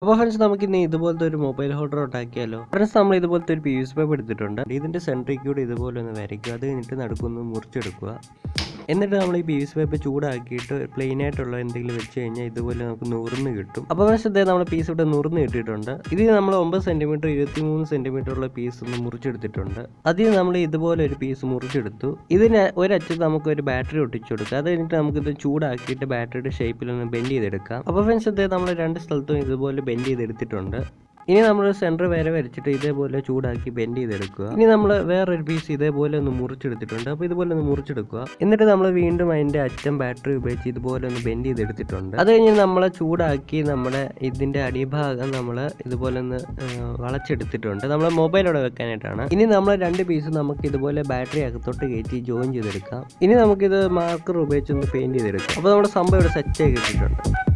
അപ്പോൾ ഫ്രണ്ട്സ് നമുക്കിന്ന് ഇതുപോലത്തെ ഒരു മൊബൈൽ ഹോൾഡർ ഉണ്ടാക്കിയാലോ. ഫ്രണ്ട്സ് നമ്മൾ ഇതുപോലത്തെ ഒരു PVC പൈപ്പ് എടുത്തിട്ടുണ്ട്. ഇതിൻ്റെ സെൻട്രിൽ കൂടെ ഇതുപോലെ ഒന്ന് വരയ്ക്കുക. അത് കഴിഞ്ഞിട്ട് നടുക്കൊന്ന് മുറിച്ചെടുക്കുക. എന്നിട്ട് നമ്മൾ ഈ PVC പൈപ്പ് ചൂടാക്കിയിട്ട് പ്ലെയിൻ ആയിട്ടുള്ള എന്തെങ്കിലും വെച്ച് കഴിഞ്ഞാൽ ഇതുപോലെ നമുക്ക് നുറുന്ന് കിട്ടും. അപ്പോൾ ഫ്രണ്ട്സ് ഇതേ നമ്മൾ പീസ് ഇവിടെ നുറുന്ന് കിട്ടിയിട്ടുണ്ട്. ഇതിൽ നമ്മൾ 9 സെൻറ്റിമീറ്റർ 23 സെൻറ്റിമീറ്റർ ഉള്ള പീസ് ഒന്ന് മുറിച്ചെടുത്തിട്ടുണ്ട്. അതിൽ നമ്മൾ ഇതുപോലെ ഒരു പീസ് മുറിച്ചെടുത്തു. ഇതിന് ഒരറ്റത്ത് നമുക്ക് ഒരു ബാറ്ററി ഒട്ടിച്ചു കൊടുക്കുക. അത് കഴിഞ്ഞിട്ട് നമുക്കിത് ചൂടാക്കിയിട്ട് ബാറ്ററിയുടെ ഷേപ്പിലൊന്ന് ബെൻഡ് ചെയ്തെടുക്കാം. അപ്പോൾ ഫ്രണ്ട്സ് ഇതേ നമ്മൾ രണ്ട് സ്ഥലത്തും ഇതുപോലെ ബെൻഡ് ചെയ്തെടുത്തിട്ടുണ്ട്. ഇനി നമ്മൾ സെൻറ്റർ വരെ വരച്ചിട്ട് ഇതേപോലെ ചൂടാക്കി ബെൻഡ് ചെയ്തെടുക്കുക. ഇനി നമ്മൾ വേറൊരു പീസ് ഇതേപോലെ ഒന്ന് മുറിച്ചെടുത്തിട്ടുണ്ട്. അപ്പോൾ ഇതുപോലെ ഒന്ന് മുറിച്ചെടുക്കുക. എന്നിട്ട് നമ്മൾ വീണ്ടും അതിൻ്റെ അറ്റം ബാറ്ററി ഉപയോഗിച്ച് ഇതുപോലെ ഒന്ന് ബെൻഡ് ചെയ്തെടുത്തിട്ടുണ്ട്. അത് കഴിഞ്ഞ് നമ്മൾ ചൂടാക്കി നമ്മുടെ ഇതിൻ്റെ അടിഭാഗം നമ്മൾ ഇതുപോലെ ഒന്ന് വളച്ചെടുത്തിട്ടുണ്ട്. നമ്മൾ മൊബൈലോടെ വെക്കാനായിട്ടാണ്. ഇനി നമ്മൾ രണ്ട് പീസ് നമുക്ക് ഇതുപോലെ ബാറ്ററി അകത്തോട്ട് കയറ്റി ജോയിൻ ചെയ്തെടുക്കാം. ഇനി നമുക്കിത് മാർക്കർ ഉപയോഗിച്ച് ഒന്ന് പെയിൻറ്റ് ചെയ്തെടുക്കാം. അപ്പോൾ നമ്മുടെ സംഭവം ഇവിടെ സെറ്റ് ആക്കി കിട്ടിയിട്ടുണ്ട്.